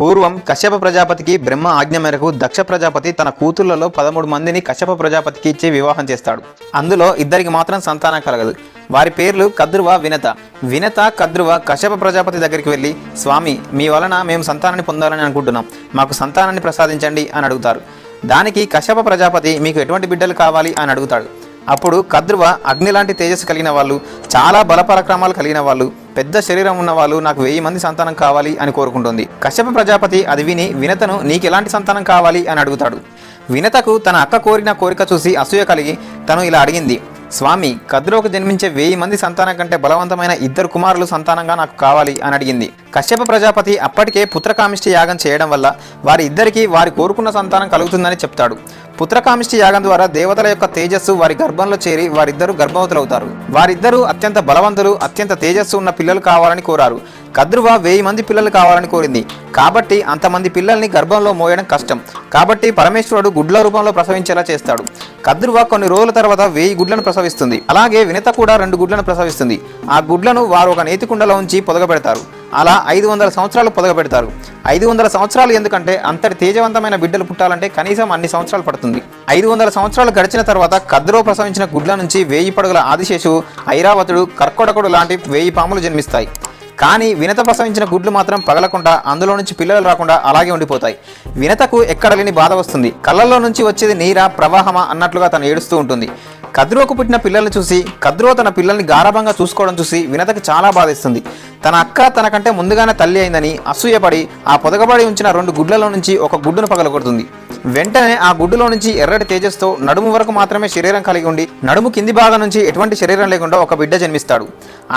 పూర్వం కశ్యప ప్రజాపతికి బ్రహ్మ ఆజ్ఞ మేరకు దక్ష ప్రజాపతి తన కూతుళ్లలో 13 మందిని కశ్యప ప్రజాపతికి ఇచ్చి వివాహం చేస్తాడు. అందులో ఇద్దరికి మాత్రం సంతానం కలగదు. వారి పేర్లు కద్రువ, వినత. వినత, కద్రువ కశ్యప ప్రజాపతి దగ్గరికి వెళ్ళి, స్వామి, మీ వలన మేము సంతానాన్ని పొందాలని అనుకుంటున్నాం, మాకు సంతానాన్ని ప్రసాదించండి అని అడుగుతారు. దానికి కశ్యప ప్రజాపతి మీకు ఎటువంటి బిడ్డలు కావాలి అని అడుగుతాడు. అప్పుడు కద్రువ అగ్ని లాంటి తేజస్సు కలిగిన వాళ్ళు, చాలా బలపరాక్రమాలు కలిగిన వాళ్ళు, పెద్ద శరీరం ఉన్న వాళ్ళు, నాకు 1000 మంది సంతానం కావాలి అని కోరుకుంటుంది. కశ్యప ప్రజాపతి అది విని వినతను నీకు ఎలాంటి సంతానం కావాలి అని అడుగుతాడు. వినతకు తన అక్క కోరిన కోరిక చూసి అసూయ కలిగి తను ఇలా అడిగింది, స్వామి, కద్రువకు జన్మించే 1000 మంది సంతానం కంటే బలవంతమైన 2 కుమారులు సంతానంగా నాకు కావాలి అని అడిగింది. కశ్యప ప్రజాపతి అప్పటికే పుత్రకామిష్టి యాగం చేయడం వల్ల వారి ఇద్దరికి వారి కోరుకున్న సంతానం కలుగుతుందని చెప్తాడు. పుత్రకామిష్టి యాగం ద్వారా దేవతల యొక్క తేజస్సు వారి గర్భంలో చేరి వారిద్దరూ గర్భవతులవుతారు. వారిద్దరూ అత్యంత బలవంతులు, అత్యంత తేజస్సు ఉన్న పిల్లలు కావాలని కోరారు. కద్రువ 1000 మంది పిల్లలు కావాలని కోరింది. కాబట్టి అంతమంది పిల్లల్ని గర్భంలో మోయడం కష్టం. కాబట్టి పరమేశ్వరుడు గుడ్ల రూపంలో ప్రసవించేలా చేస్తాడు. కద్రువ కొన్ని రోజుల తర్వాత 1000 గుడ్లను ప్రసవిస్తుంది. అలాగే వినత కూడా 2 గుడ్లను ప్రసవిస్తుంది. ఆ గుడ్లను వారు ఒక నేతికుండలో ఉంచి పొదగబెడతారు. అలా 500 సంవత్సరాలు పొదగబెడతారు. 500 సంవత్సరాలు ఎందుకంటే అంతటి తేజవంతమైన బిడ్డలు పుట్టాలంటే కనీసం అన్ని సంవత్సరాలు పడుతుంది. 500 సంవత్సరాలు గడిచిన తర్వాత కద్రువ ప్రసవించిన గుడ్ల నుంచి 1000 పడుగుల ఆదిశేషువు, ఐరావతుడు, కర్కోటకుడు లాంటి 1000 పాములు జన్మిస్తాయి. కానీ వినత ప్రసవించిన గుడ్లు మాత్రం పగలకుండా, అందులో నుంచి పిల్లలు రాకుండా అలాగే ఉండిపోతాయి. వినతకు ఎక్కడ లేని బాధ వస్తుంది. కళ్ళల్లో నుంచి వచ్చేది నీరా, ప్రవాహమా అన్నట్లుగా తను ఏడుస్తూ ఉంటుంది. కద్రువకు పుట్టిన పిల్లల్ని చూసి, కద్రువ తన పిల్లల్ని గారాభంగా చూసుకోవడం చూసి వినతకి చాలా బాధిస్తుంది. తన అక్క తనకంటే ముందుగానే తల్లి అయిందని అసూయపడి ఆ పొదగబడి ఉంచిన 2 గుడ్లలో నుంచి ఒక గుడ్డును పగలగొడుతుంది. వెంటనే ఆ గుడ్డులో నుంచి ఎర్రటి తేజస్తో నడుము వరకు మాత్రమే శరీరం కలిగి ఉండి, నడుము కింది భాగం నుంచి ఎటువంటి శరీరం లేకుండా ఒక బిడ్డ జన్మిస్తాడు.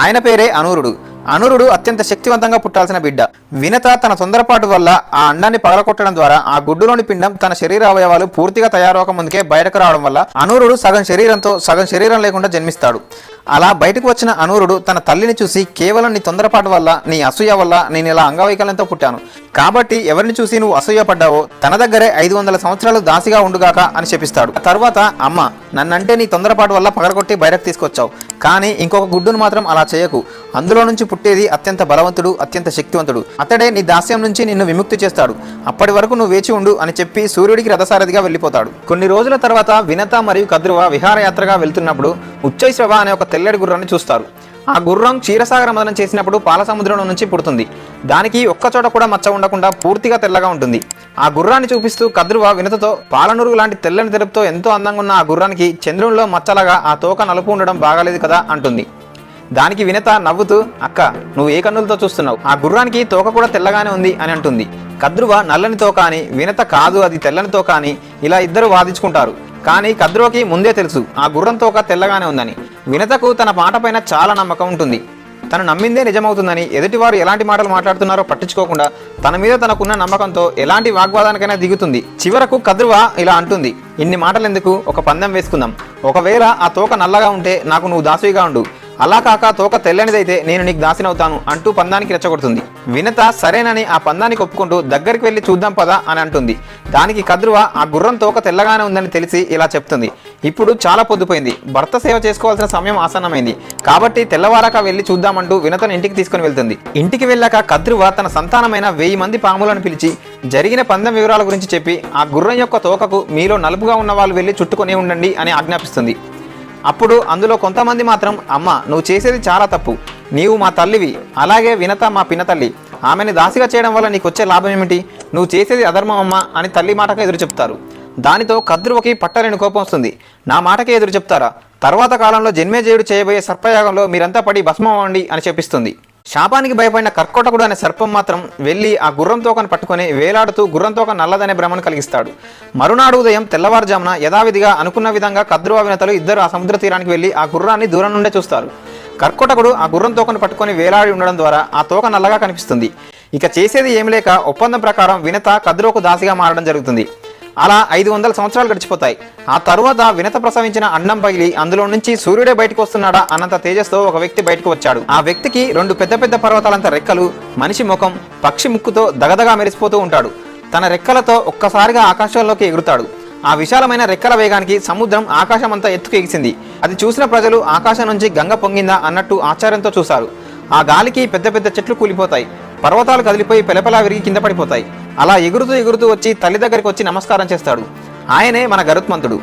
ఆయన పేరే అనూరుడు. అనూరుడు అత్యంత శక్తివంతంగా పుట్టాల్సిన బిడ్డ. వినత తన తొందరపాటు వల్ల ఆ అండాన్ని పగలకొట్టడం ద్వారా ఆ గుడ్డులోని పిండం తన శరీర అవయవాలు పూర్తిగా తయారవక ముందుకే బయటకు రావడం వల్ల అనూరుడు సగం శరీరంతో సగం శరీరం లేకుండా జన్మిస్తాడు. అలా బయటకు వచ్చిన అనూరుడు తన తల్లిని చూసి, కేవలం నీ తొందరపాటు వల్ల, నీ అసూయ వల్ల నేను ఇలా అంగవైకల్యంతో పుట్టాను. కాబట్టి ఎవరిని చూసి నువ్వు అసూయపడ్డావో తన దగ్గరే 500 సంవత్సరాలు దాసిగా ఉండుగాక అని చెప్పిస్తాడు. తర్వాత, అమ్మ, నన్నంటే నీ తొందరపాటు వల్ల పగలగొట్టి బయటకు తీసుకొచ్చావు, కానీ ఇంకొక గుడ్డును మాత్రం అలా చేయకు. అందులో నుంచి పుట్టేది అత్యంత బలవంతుడు, అత్యంత శక్తివంతుడు. అతడే నీ దాస్యం నుంచి నిన్ను విముక్తి చేస్తాడు. అప్పటి వరకు నువ్వు వేచి ఉండు అని చెప్పి సూర్యుడికి రథసారథిగా వెళ్ళిపోతాడు. కొన్ని రోజుల తర్వాత వినత మరియు కద్రువ విహారయాత్రగా వెళ్తున్నప్పుడు ఉచ్చైశ్రవ అనే ఒక తెల్లడి గుర్రాన్ని చూస్తారు. ఆ గుర్రం క్షీరసాగర మదనం చేసినప్పుడు పాల సముద్రంలో నుంచి పుడుతుంది. దానికి ఒక్కచోట కూడా మచ్చ ఉండకుండా పూర్తిగా తెల్లగా ఉంటుంది. ఆ గుర్రాన్ని చూపిస్తూ కద్రువ వినతతో, పాలనురుగు లాంటి తెల్లని తెలుపుతో ఎంతో అందంగా ఉన్న ఆ గుర్రానికి చంద్రునిలో మచ్చలాగా ఆ తోక నలుపు ఉండడం బాగాలేదు కదా అంటుంది. దానికి వినత నవ్వుతూ, అక్క, నువ్వు ఏ కన్నులతో చూస్తున్నావు? ఆ గుర్రానికి తోక కూడా తెల్లగానే ఉంది అని అంటుంది. కద్రువ నల్లని తోక అని, వినత కాదు అది తెల్లని తోక అని ఇలా ఇద్దరు వాదించుకుంటారు. కానీ కద్రువకి ముందే తెలుసు ఆ గుర్రం తోక తెల్లగానే ఉందని. వినతకు తన మాట పైన చాలా నమ్మకం ఉంటుంది. తను నమ్మిందే నిజమవుతుందని, ఎదుటివారు ఎలాంటి మాటలు మాట్లాడుతున్నారో పట్టించుకోకుండా తన మీద తనకున్న నమ్మకంతో ఎలాంటి వాగ్వాదానికైనా దిగుతుంది. చివరకు కద్రువ ఇలా అంటుంది, ఇన్ని మాటలు ఎందుకు, ఒక పందెం వేసుకుందాం. ఒకవేళ ఆ తోక నల్లగా ఉంటే నాకు నువ్వు దాసిగా ఉండు, అలా కాక తోక తెల్లనిదైతే నేను నీకు దాసినవుతాను అంటూ పందానికి రెచ్చగొడుతుంది. వినత సరేనని ఆ పందానికి ఒప్పుకుంటూ దగ్గరికి వెళ్ళి చూద్దాం పదా అని అంటుంది. దానికి కద్రువ ఆ గుర్రం తోక తెల్లగానే ఉందని తెలిసి ఇలా చెప్తుంది, ఇప్పుడు చాలా పొద్దుపోయింది, భర్త సేవ చేసుకోవాల్సిన సమయం ఆసన్నమైంది, కాబట్టి తెల్లవారాక వెళ్ళి చూద్దామంటూ వినతను ఇంటికి తీసుకుని వెళ్తుంది. ఇంటికి వెళ్ళాక కద్రువ తన సంతానమైన 1000 మంది పాములను పిలిచి జరిగిన పందెం వివరాల గురించి చెప్పి, ఆ గుర్రం యొక్క తోకకు మీలో నలుపుగా ఉన్న వాళ్ళు వెళ్ళి చుట్టుకొని ఉండండి అని ఆజ్ఞాపిస్తుంది. అప్పుడు అందులో కొంతమంది మాత్రం, అమ్మ, నువ్వు చేసేది చాలా తప్పు, నీవు మా తల్లివి, అలాగే వినత మా పినతల్లి, ఆమెని దాసిగా చేయడం వల్ల నీకు వచ్చే లాభం ఏమిటి? నువ్వు చేసేది అధర్మం అమ్మ అని తల్లి మాటకు ఎదురు చెప్తారు. దానితో కద్రువకి పట్టలేని కోపం వస్తుంది. నా మాటకే ఎదురు చెప్తారా? తర్వాత కాలంలో జన్మేజయుడు చేయబోయే సర్పయాగంలో మీరంతా పడి భస్మం అవ్వండి అని చెప్పిస్తుంది. శాపానికి భయపడిన కర్కోటకుడు అనే సర్పం మాత్రం వెళ్ళి ఆ గుర్రం తోకను పట్టుకొని వేలాడుతూ గుర్రం తోక నల్లదనే భ్రమను కలిగిస్తాడు. మరునాడు ఉదయం తెల్లవారుజామున యథావిధిగా అనుకున్న విధంగా కద్రువ వినతలు ఇద్దరు ఆ సముద్ర తీరానికి వెళ్ళి ఆ గుర్రాన్ని దూరం నుండే చూస్తారు. కర్కోటకుడు ఆ గుర్రం తోకను పట్టుకొని వేలాడి ఉండడం ద్వారా ఆ తోక నల్లగా కనిపిస్తుంది. ఇక చేసేది ఏమి లేక ఒప్పందం ప్రకారం వినత కద్రువకు దాసిగా మారడం జరుగుతుంది. అలా 500 సంవత్సరాలు గడిచిపోతాయి. ఆ తరువాత వినత ప్రసవించిన అండం పగిలి అందులో నుంచి సూర్యుడే బయటకు వస్తున్నాడా అన్నంత తేజస్తో ఒక వ్యక్తి బయటకు వచ్చాడు. ఆ వ్యక్తికి 2 పెద్ద పెద్ద పర్వతాలంత రెక్కలు, మనిషి ముఖం, పక్షి ముక్కుతో దగదగా మెరిసిపోతూ ఉంటాడు. తన రెక్కలతో ఒక్కసారిగా ఆకాశంలోకి ఎగురుతాడు. ఆ విశాలమైన రెక్కల వేగానికి సముద్రం ఆకాశమంతా ఎత్తుకు ఎగిసింది. అది చూసిన ప్రజలు ఆకాశం నుంచి గంగ పొంగిందా అన్నట్టు ఆశ్చర్యంతో చూశారు. ఆ గాలికి పెద్ద పెద్ద చెట్లు కూలిపోతాయి, పర్వతాలు కదిలిపోయి పెలపెలా విరిగి కింద పడిపోతాయి. అలా ఎగురుతూ ఎగురుతూ వచ్చి తల్లి దగ్గరికి వచ్చి నమస్కారం చేస్తాడు. ఆయనే మన గరుత్మంతుడు.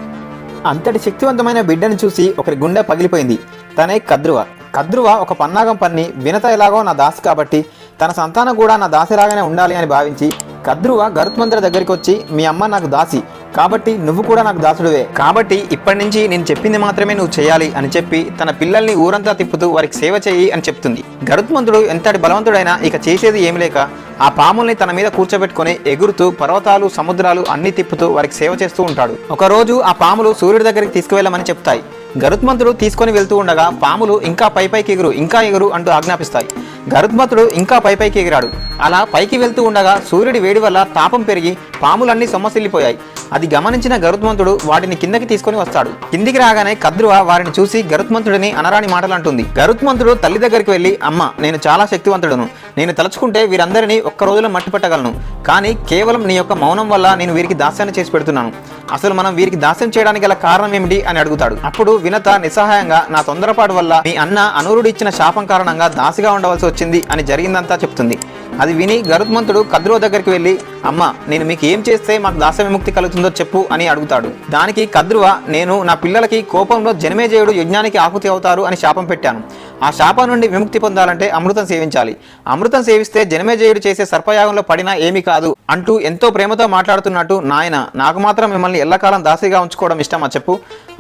అంతటి శక్తివంతమైన బిడ్డను చూసి ఒకరి గుండె పగిలిపోయింది. తనే కద్రువ. కద్రువ ఒక పన్నాగం పన్ని వినత ఎలాగో నా దాసి కాబట్టి తన సంతానం కూడా నా దాసిలాగానే ఉండాలి అని భావించి కద్రువ గరుత్మంతుడి దగ్గరికి వచ్చి, మీ అమ్మ నాకు దాసి కాబట్టి నువ్వు కూడా నాకు దాసుడువే, కాబట్టి ఇప్పటి నుంచి నేను చెప్పింది మాత్రమే నువ్వు చేయాలి అని చెప్పి తన పిల్లల్ని ఊరంతా తిప్పుతూ వారికి సేవ చేయి అని చెప్తుంది. గరుత్మంతుడు ఎంతటి బలవంతుడైనా ఇక చేసేది ఏమి లేక ఆ పాముల్ని తన మీద కూర్చోబెట్టుకుని ఎగురుతూ పర్వతాలు సముద్రాలు అన్ని తిప్పుతూ వారికి సేవ చేస్తూ ఉంటాడు. ఒకరోజు ఆ పాములు సూర్యుడి దగ్గరికి తీసుకువెళ్ళమని చెప్తాయి. గరుత్మంతుడు తీసుకొని వెళ్తూ ఉండగా పాములు ఇంకా పైకి ఎగురు, ఇంకా ఎగురు అంటూ ఆజ్ఞాపిస్తాయి. గరుత్మంతుడు ఇంకా పైకి ఎగిరాడు. అలా పైకి వెళ్తూ ఉండగా సూర్యుడి వేడి వల్ల తాపం పెరిగి పాములన్నీ సొమ్మసిల్లిపోయాయి. అది గమనించిన గరుత్మంతుడు వాటిని కిందకి తీసుకొని వస్తాడు. కిందికి రాగానే కద్రువ వారిని చూసి గరుత్మంతుడిని అనరాని మాటలు అంటుంది. గరుత్మంతుడు తల్లి దగ్గరికి వెళ్ళి, అమ్మ నేను చాలా శక్తివంతుడును, నేను తలుచుకుంటే వీరందరినీ ఒక్క రోజులో మట్టిపట్టగలను, కానీ కేవలం నీ యొక్క మౌనం వల్ల నేను వీరికి దాస్యాన్ని చేసి పెడుతున్నాను. అసలు మనం వీరికి దాస్యం చేయడానికి గల కారణం ఏమిటి అని అడుగుతాడు. అప్పుడు వినత నిస్సహాయంగా నా తొందరపాటు వల్ల మీ అన్న అనూరుడు ఇచ్చిన శాపం కారణంగా దాసిగా ఉండవలసి వచ్చింది అని జరిగిందంతా చెప్తుంది. అది విని గరుత్మంతుడు కద్రువ దగ్గరికి వెళ్ళి, అమ్మ నేను మీకు ఏం చేస్తే మాకు దాస విముక్తి కలుగుతుందో చెప్పు అని అడుగుతాడు. దానికి కద్రువ, నేను నా పిల్లలకి కోపంలో జనమేజయుడు యజ్ఞానికి ఆహుతి అవుతారు అని శాపం పెట్టాను. ఆ శాపం నుండి విముక్తి పొందాలంటే అమృతం సేవించాలి. అమృతం సేవిస్తే జనమేజయుడు చేసే సర్పయాగంలో పడినా ఏమీ కాదు అంటూ ఎంతో ప్రేమతో మాట్లాడుతున్నట్టు, నాయన నాకు మాత్రం మిమ్మల్ని ఎల్లకాలం దాసిగా ఉంచుకోవడం ఇష్టమా చెప్పు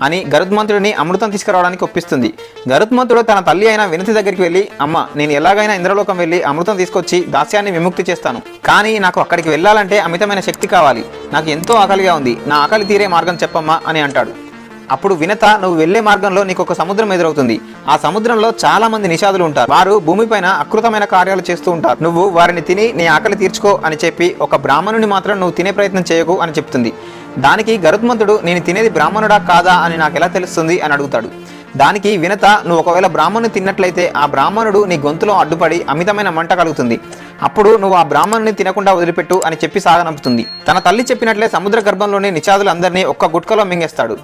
అని గరుత్మంతుడిని అమృతం తీసుకురావడానికి ఒప్పిస్తుంది. గరుత్మంతుడు తన తల్లి అయిన వినతి దగ్గరికి వెళ్ళి, అమ్మ నేను ఎలాగైనా ఇంద్రలోకం వెళ్ళి అమృతం తీసుకొచ్చి దాస్యాన్ని విముక్తి చేస్తాను, కానీ నాకు అక్కడికి వెళ్ళాలంటే అమితమైన శక్తి కావాలి, నాకు ఎంతో ఆకలిగా ఉంది, నా ఆకలి తీరే మార్గం చెప్పమ్మా అని అంటాడు. అప్పుడు వినత, నువ్వు వెళ్లే మార్గంలో నీకు ఒక సముద్రం ఎదురవుతుంది. ఆ సముద్రంలో చాలా మంది నిషాదులు ఉంటారు. వారు భూమిపైన అకృతమైన కార్యాలు చేస్తూ ఉంటారు. నువ్వు వారిని తిని నీ ఆకలి తీర్చుకో అని చెప్పి ఒక బ్రాహ్మణుని మాత్రం నువ్వు తినే ప్రయత్నం చేయకు అని చెప్తుంది. దానికి గరుత్మంతుడు, నేను తినేది బ్రాహ్మణుడా కాదా అని నాకు ఎలా తెలుస్తుంది అని అడుగుతాడు. దానికి వినత, నువ్వు ఒకవేళ బ్రాహ్మణుని తిన్నట్లయితే ఆ బ్రాహ్మణుడు నీ గొంతులో అడ్డుపడి అమితమైన మంట కలుగుతుంది. అప్పుడు నువ్వు ఆ బ్రాహ్మణుని తినకుండా వదిలిపెట్టు అని చెప్పి సాగనంపుతుంది. తన తల్లి చెప్పినట్లే సముద్ర గర్భంలోని నిషాదులందరినీ ఒక్క గుట్కలో మింగేస్తాడు.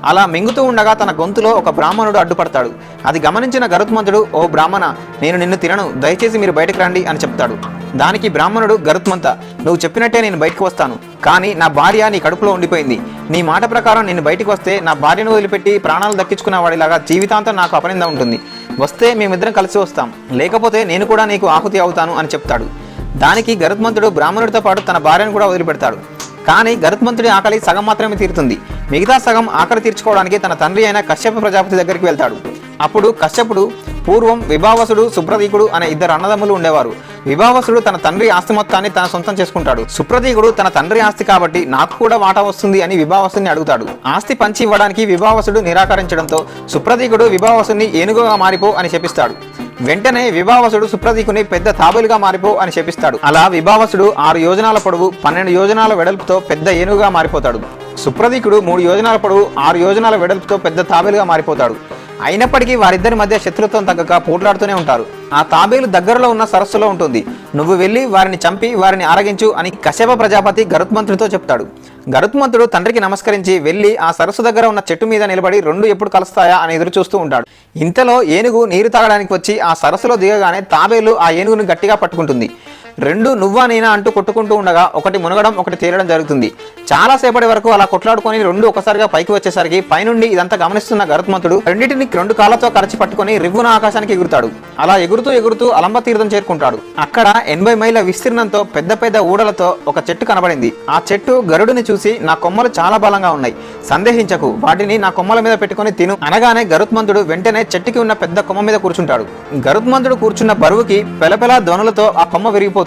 అలా మింగుతూ ఉండగా తన గొంతులో ఒక బ్రాహ్మణుడు అడ్డుపడతాడు. అది గమనించిన గరుత్మంతుడు, ఓ బ్రాహ్మణ నేను నిన్ను తినను, దయచేసి మీరు బయటకు రండి అని చెప్తాడు. దానికి బ్రాహ్మణుడు, గరుత్మంత నువ్వు చెప్పినట్టే నేను బయటకు వస్తాను, కానీ నా భార్య నీ కడుపులో ఉండిపోయింది. నీ మాట ప్రకారం నేను బయటకు వస్తే నా భార్యను వదిలిపెట్టి ప్రాణాలు దక్కించుకున్న వాడిలాగా జీవితాంతం నాకు అపనింద ఉంటుంది. వస్తే మేమిద్దరం కలిసి వస్తాం, లేకపోతే నేను కూడా నీకు ఆహుతి అవుతాను అని చెప్తాడు. దానికి గరుత్మంతుడు బ్రాహ్మణుడితో పాటు తన భార్యను కూడా వదిలిపెడతాడు. కానీ గరుత్మంతుడి ఆకలి సగం మాత్రమే తీరుతుంది. మిగతా సగం ఆకలి తీర్చుకోవడానికి తన తండ్రి అయిన కశ్యప ప్రజాపతి దగ్గరికి వెళ్తాడు. అప్పుడు కశ్యపుడు, పూర్వం విభావసుడు సుప్రతీకుడు అనే ఇద్దరు అన్నదమ్ములు ఉండేవారు. విభావసుడు తన తండ్రి ఆస్తి మొత్తాన్ని తన సొంతం చేసుకుంటాడు. సుప్రతీకుడు తన తండ్రి ఆస్తి కాబట్టి నాకు కూడా వాటా వస్తుంది అని విభావసుని అడుగుతాడు. ఆస్తి పంచి ఇవ్వడానికి విభావసుడు నిరాకరించడంతో సుప్రతీకుడు విభావసుని ఏనుగుగా మారిపో అని శపిస్తాడు. వెంటనే విభావసుడు సుప్రతీకుని పెద్ద తాబేలుగా మారిపో అని శపిస్తాడు. అలా విభావసుడు 6 యోజనాల పొడవు 12 యోజనాల వెడల్పుతో పెద్ద ఏనుగుగా మారిపోతాడు. సుప్రతీకుడు 3 యోజనాల పొడవు 6 యోజనాల వెడల్పుతో పెద్ద తాబేలుగా మారిపోతాడు. అయినప్పటికీ వారిద్దరి మధ్య శత్రుత్వం తగ్గక పోట్లాడుతూనే ఉంటారు. ఆ తాబేలు దగ్గరలో ఉన్న సరస్సులో ఉంటుంది. నువ్వు వెళ్ళి వారిని చంపి వారిని ఆరగించు అని కశ్యప ప్రజాపతి గరుత్మంతుడితో చెప్తాడు. గరుత్మంతుడు తండ్రికి నమస్కరించి వెళ్ళి ఆ సరస్సు దగ్గర ఉన్న చెట్టు మీద నిలబడి రెండు ఎప్పుడు కలుస్తాయా అని ఎదురు చూస్తూ ఉంటాడు. ఇంతలో ఏనుగు నీరు తాగడానికి వచ్చి ఆ సరస్సులో దిగగానే తాబేలు ఆ ఏనుగును గట్టిగా పట్టుకుంటుంది. రెండు నువ్వా నేనా అంటూ కొట్టుకుంటూ ఉండగా ఒకటి మునగడం ఒకటి తేలడం జరుగుతుంది. చాలాసేపటి వరకు అలా కొట్లాడుకొని రెండు ఒకసారిగా పైకి వచ్చేసరికి పైనుండి ఇదంతా గమనిస్తున్న గరుత్మంతుడు రెండింటిని 2 కాళ్ళతో కరచి పట్టుకొని రివ్వున ఆకాశానికి ఎగురుతాడు. అలా ఎగురుతూ ఎగురుతూ అలంబ తీర్థం చేరుకుంటాడు. అక్కడ 80 మైళ్ళ విస్తీర్ణంతో పెద్ద పెద్ద ఊడలతో ఒక చెట్టు కనబడింది. ఆ చెట్టు గరుడుని చూసి, నా కొమ్మలు చాలా బలంగా ఉన్నాయి, సందేహించకు, వాటిని నా కొమ్మల మీద పెట్టుకొని తిను అనగానే గరుత్మంతుడు వెంటనే చెట్టుకి ఉన్న పెద్ద కొమ్మ మీద కూర్చుంటాడు. గరుత్మంతుడు కూర్చున్న బరువుకి పెలపెల ధ్వనులతో ఆ కొమ్మ విరిగిపోతుంది.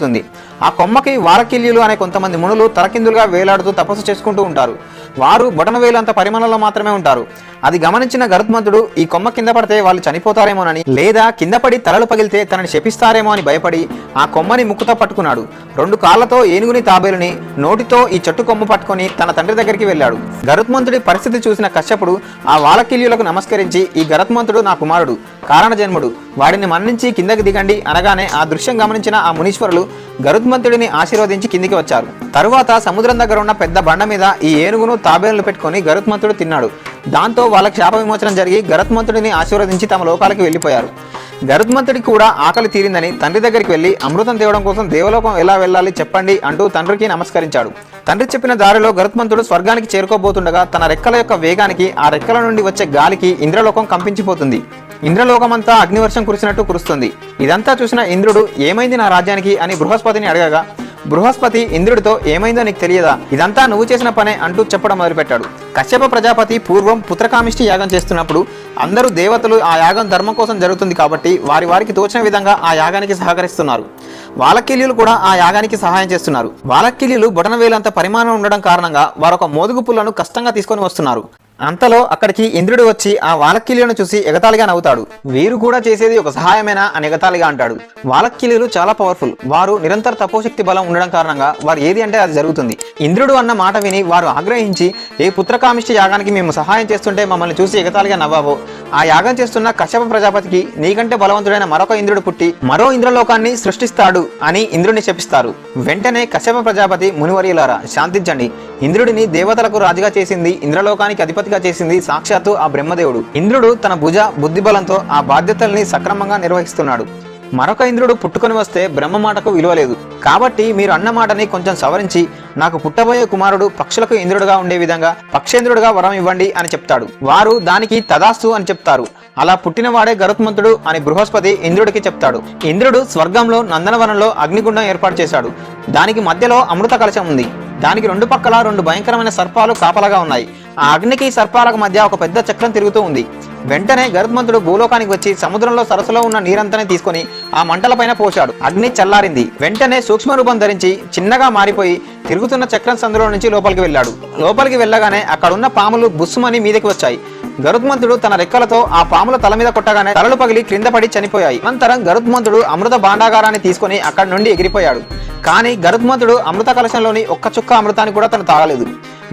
ఆ కొమ్మకి వారకిల్యులు అనే కొంతమంది మునులు తలకిందులుగా వేలాడుతూ తపస్సు చేసుకుంటూ ఉంటారు. వారు బొటనవేలు అంత పరిమాణంలో మాత్రమే ఉంటారు. అది గమనించిన గరుత్మంతుడు ఈ కొమ్మ కింద పడితే వాళ్ళు చనిపోతారేమోనని, లేదా కింద పడి తలలు పగిలితే తనని శపిస్తారేమో అని భయపడి ఆ కొమ్మని ముక్కుతో పట్టుకున్నాడు. 2 కాళ్లతో ఏనుగుని తాబేలుని, నోటితో ఈ చెట్టు కొమ్మ పట్టుకొని తన తండ్రి దగ్గరికి వెళ్ళాడు. గరుత్మంతుడి పరిస్థితి చూసిన కశ్యపుడు ఆ వాలకిల్యులకు నమస్కరించి, ఈ గరుత్మంతుడు నా కుమారుడు, కారణ జన్ముడు, వాడిని మన్నించి కిందకి దిగండి అనగానే ఆ దృశ్యం గమనించిన ఆ మునీశ్వరులు గరుత్మంతుడిని ఆశీర్వదించి కిందికి వచ్చారు. తరువాత సముద్రం దగ్గర ఉన్న పెద్ద బండ మీద ఈ ఏనుగును తాబేలును పెట్టుకొని గరుత్మంతుడు తిన్నాడు. దాంతో వాళ్ళకి శాప విమోచనం జరిగి గరుత్మంతుడిని ఆశీర్వదించి తమ లోకాలకు వెళ్ళిపోయారు. గరుత్మంతుడికి కూడా ఆకలి తీరిందని తండ్రి దగ్గరికి వెళ్లి అమృతం తేవడం కోసం దేవలోకం ఎలా వెళ్ళాలి చెప్పండి అంటూ తండ్రికి నమస్కరించాడు. తండ్రి చెప్పిన దారిలో గరుత్మంతుడు స్వర్గానికి చేరుకోబోతుండగా తన రెక్కల యొక్క వేగానికి ఆ రెక్కల నుండి వచ్చే గాలికి ఇంద్రలోకం కంపించిపోతుంది. ఇంద్రలోకమంతా అగ్నివర్షం కురిసినట్టు కురుస్తుంది. ఇదంతా చూసిన ఇంద్రుడు ఏమైంది నా రాజ్యానికి అని బృహస్పతిని అడగగా బృహస్పతి ఇంద్రుడితో ఏమైందో నీకు తెలియదా, ఇదంతా నువ్వు చేసిన పనే అంటూ చెప్పడం మొదలుపెట్టాడు. కశ్యప ప్రజాపతి పూర్వం పుత్రకామిష్టి యాగం చేస్తున్నప్పుడు అందరూ దేవతలు ఆ యాగం ధర్మం కోసం జరుగుతుంది కాబట్టి వారికి తోచిన విధంగా ఆ యాగానికి సహకరిస్తున్నారు. వాలకిల్యులు కూడా ఆ యాగానికి సహాయం చేస్తున్నారు. వాలకిల్యులు బొటనవేలంత పరిమాణం ఉండడం కారణంగా వారొక మోదుగు పుల్లను కష్టంగా తీసుకొని వస్తున్నారు. అంతలో అక్కడికి ఇంద్రుడు వచ్చి ఆ వాలకిల్యులను చూసి ఎగతాళిగా నవ్వుతాడు. వీరు కూడా చేసేది ఒక సహాయమేనా అని ఎగతాళిగా అంటాడు. వాలకిల్యులు చాలా పవర్ఫుల్. వారు నిరంతర తపోశక్తి బలం ఉండడం కారణంగా వారు ఏది అంటే అది జరుగుతుంది. ఇంద్రుడు అన్న మాట విని వారు ఆగ్రహించి ఏ పుత్రకామిష్టి యాగానికి మేము సహాయం చేస్తుంటే మమ్మల్ని చూసి ఎగతాళిగా నవ్వావో ఆ యాగం చేస్తున్న కశ్యప ప్రజాపతికి నీకంటే బలవంతుడైన మరొక ఇంద్రుడు పుట్టి మరో ఇంద్రలోకాన్ని సృష్టిస్తాడు అని ఇంద్రుడిని శపిస్తారు. వెంటనే కశ్యప ప్రజాపతి మునివర్యులారా శాంతించండి. ఇంద్రుడిని దేవతలకు రాజుగా చేసింది, ఇంద్రలోకానికి అధిపతిగా చేసింది సాక్షాత్తు ఆ బ్రహ్మదేవుడు. ఇంద్రుడు తన భుజ బుద్ధిబలంతో ఆ బాధ్యతల్ని సక్రమంగా నిర్వహిస్తున్నాడు. మరొక ఇంద్రుడు పుట్టుకొని వస్తే బ్రహ్మ మాటకు విలువలేదు. కాబట్టి మీరు అన్న మాటని కొంచెం సవరించి నాకు పుట్టబోయే కుమారుడు పక్షులకు ఇంద్రుడుగా ఉండే విధంగా పక్షేంద్రుడుగా వరం ఇవ్వండి అని చెప్తాడు. వారు దానికి తదాస్తు అని చెప్తారు. అలా పుట్టినవాడే గరుత్మంతుడు అని బృహస్పతి ఇంద్రుడికి చెప్తాడు. ఇంద్రుడు స్వర్గంలో నందనవనంలో అగ్నిగుండం ఏర్పాటు చేశాడు. దానికి మధ్యలో అమృత కలశం ఉంది. దానికి రెండు పక్కల రెండు భయంకరమైన సర్పాలు కాపలాగా ఉన్నాయి. ఆ అగ్నికి సర్పాలకు మధ్య ఒక పెద్ద చక్రం తిరుగుతూ ఉంది. వెంటనే గరుత్మంతుడు భూలోకానికి వచ్చి సముద్రంలో సరస్సులో ఉన్న నీరంతని తీసుకొని ఆ మంటలపైన పోశాడు. అగ్ని చల్లారింది. వెంటనే సూక్ష్మ రూపం ధరించి చిన్నగా మారిపోయి తిరుగుతున్న చక్రం సందులో నుంచి లోపలికి వెళ్ళాడు. లోపలికి వెళ్ళగానే అక్కడున్న పాములు బుస్సుమని మీదకి వచ్చాయి. గరుత్మంతుడు తన రెక్కలతో ఆ పాముల తల మీద కొట్టగానే తలలు పగిలి క్రింద పడి చనిపోయాయి. అనంతరం గరుత్మంతుడు అమృత భాండాగారాన్ని తీసుకొని అక్కడి నుండి ఎగిరిపోయాడు. కానీ గరుత్మంతుడు అమృత కలశంలోని ఒక్క చుక్క అమృతాన్ని కూడా తను తాగలేదు.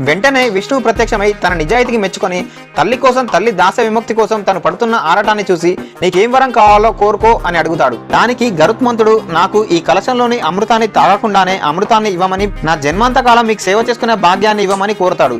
వెంటనే విష్ణువు ప్రత్యక్షమై తన నిజాయితీకి మెచ్చుకొని తల్లి కోసం, తల్లి దాస విముక్తి కోసం తను పడుతున్న ఆరాటాన్ని చూసి నీకేం వరం కావాలో కోరుకో అని అడుగుతాడు. దానికి గరుత్మంతుడు నాకు ఈ కలశంలోని అమృతాన్ని తాగకుండానే అమృతాన్ని ఇవ్వమని, నా జన్మాంతకాలం మీకు సేవ చేసుకునే భాగ్యాన్ని ఇవ్వమని కోరుతాడు.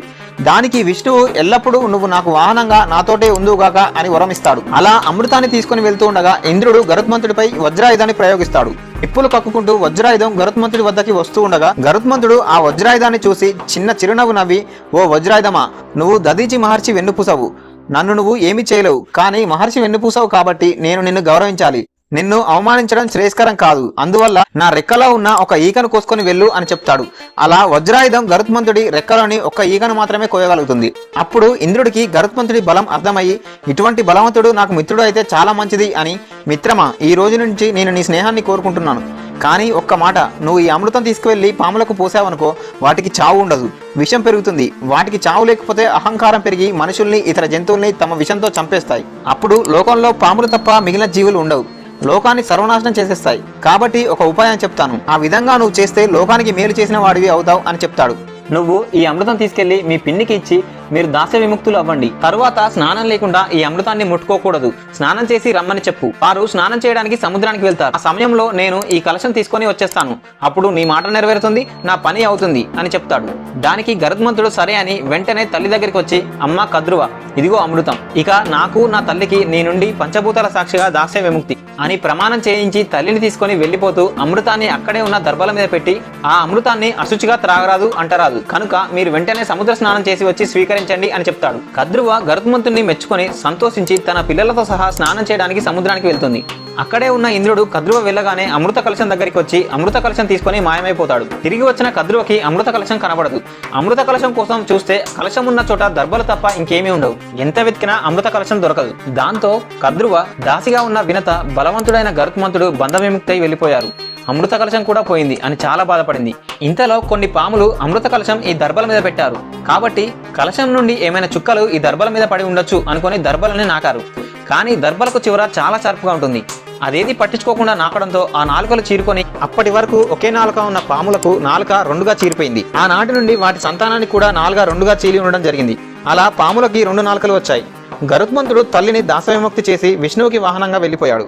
దానికి విష్ణువు ఎల్లప్పుడూ నువ్వు నాకు వాహనంగా నాతోటే ఉందుగాక అని వరమిస్తాడు. అలా అమృతాన్ని తీసుకుని వెళ్తూ ఉండగా ఇంద్రుడు గరుత్మంతుడిపై వజ్రాయుధాన్ని ప్రయోగిస్తాడు. నిప్పులు కక్కుకుంటూ వజ్రాయుధం గరుత్మంతుడి వద్దకి వస్తూ ఉండగా గరుత్మంతుడు ఆ వజ్రాయుధాన్ని చూసి చిన్న చిరునవ్వు నవ్వి, ఓ వజ్రాయుధమా, నువ్వు దదీచి మహర్షి వెన్నుపూసవు. నన్ను నువ్వు ఏమి చేయలేవు, కానీ మహర్షి వెన్నుపూసవు కాబట్టి నేను నిన్ను గౌరవించాలి. నిన్ను అవమానించడం శ్రేయస్కరం కాదు. అందువల్ల నా రెక్కలో ఉన్న ఒక ఈకను కోసుకొని వెళ్ళు అని చెప్తాడు. అలా వజ్రాయుధం గరుత్మంతుడి రెక్కలోని ఒక్క ఈకను మాత్రమే కోయగలుగుతుంది. అప్పుడు ఇంద్రుడికి గరుత్మంతుడి బలం అర్థమయ్యి, ఇటువంటి బలవంతుడు నాకు మిత్రుడు అయితే చాలా మంచిది అని, మిత్రమా, ఈ రోజు నుంచి నేను నీ స్నేహాన్ని కోరుకుంటున్నాను. కానీ ఒక్క మాట, నువ్వు ఈ అమృతం తీసుకువెళ్ళి పాములకు పోసావనుకో వాటికి చావు ఉండదు, విషం పెరుగుతుంది. వాటికి చావు లేకపోతే అహంకారం పెరిగి మనుషుల్ని, ఇతర జంతువుల్ని తమ విషంతో చంపేస్తాయి. అప్పుడు లోకంలో పాములు తప్ప మిగిలిన జీవులు ఉండవు. లోకాన్ని సర్వనాశనం చేసేస్తాయి. కాబట్టి ఒక ఉపాయం చెప్తాను. ఆ విధంగా నువ్వు చేస్తే లోకానికి మేలు చేసిన వాడివి అవుతావు అని చెప్తాడు. నువ్వు ఈ అమృతం తీసుకెళ్లి మీ పిన్నికి ఇచ్చి మీరు దాస్య విముక్తులు అవ్వండి. తరువాత స్నానం లేకుండా ఈ అమృతాన్ని ముట్టుకోకూడదు. స్నానం చేసి రమ్మని చెప్పు. వారు స్నానం చేయడానికి సముద్రానికి వెళ్తారు. ఆ సమయంలో నేను ఈ కలశం తీసుకొని వచ్చేస్తాను. అప్పుడు నీ మాట నెరవేరుతుంది, నా పని అవుతుంది అని చెప్తాడు. దానికి గరుత్మంతుడు సరే అని వెంటనే తల్లి దగ్గరికి వచ్చి, అమ్మ కద్రువ, ఇదిగో అమృతం. ఇక నాకు నా తల్లికి నీ నుండి పంచభూతాల సాక్షిగా దాస్య విముక్తి అని ప్రమాణం చేయించి తల్లిని తీసుకొని వెళ్లిపోతూ అమృతాన్ని అక్కడే ఉన్న దర్భల మీద పెట్టి, ఆ అమృతాన్ని అశుచిగా త్రాగరాదు అంటరాదు, కనుక మీరు వెంటనే సముద్ర స్నానం చేసి వచ్చి స్వీకరించండి అని చెప్తాడు. కద్రువ గరుత్మంతుడిని మెచ్చుకొని సంతోషించి తన పిల్లలతో సహా స్నానం చేయడానికి సముద్రానికి వెళ్తుంది. అక్కడే ఉన్న ఇంద్రుడు కద్రువ వెళ్ళగానే అమృత కలశం దగ్గరికి వచ్చి అమృత కలశం తీసుకొని మాయమైపోతాడు. తిరిగి వచ్చిన కద్రువకి అమృత కలశం కనబడదు. అమృత కలశం కోసం చూస్తే కలశం ఉన్న చోట దర్భలు తప్ప ఇంకేమీ ఉండవు. ఎంత వెతికినా అమృత కలశం దొరకదు. దాంతో కద్రువ, దాసిగా ఉన్న వినత, బలవంతుడైన గరుత్మంతుడు బంధ విముక్తై వెళ్లిపోయారు. అమృత కలశం కూడా పోయింది అని చాలా బాధపడింది. ఇంతలో కొన్ని పాములు అమృత కలశం ఈ దర్భల మీద పెట్టారు. కాబట్టి కలశం నుండి ఏమైనా చుక్కలు ఈ దర్భల మీద పడి ఉండొచ్చు అనుకుని దర్భలని నాకారు. కానీ దర్భలకు చివర చాలా షార్ప్గా ఉంటుంది. అదేది పట్టించుకోకుండా నాకడంతో ఆ నాలుకలు చీరుకొని అప్పటి వరకు ఒకే నాలుక ఉన్న పాములకు నాలుక రెండుగా చీరిపోయింది. ఆనాటి నుండి వాటి సంతానానికి కూడా నాలుక రెండుగా చీలి ఉండడం జరిగింది. అలా పాములకి రెండు నాలుకలు వచ్చాయి. గరుత్మంతుడు తల్లిని దాసవిముక్తి చేసి విష్ణువుకి వాహనంగా వెళ్లిపోయాడు.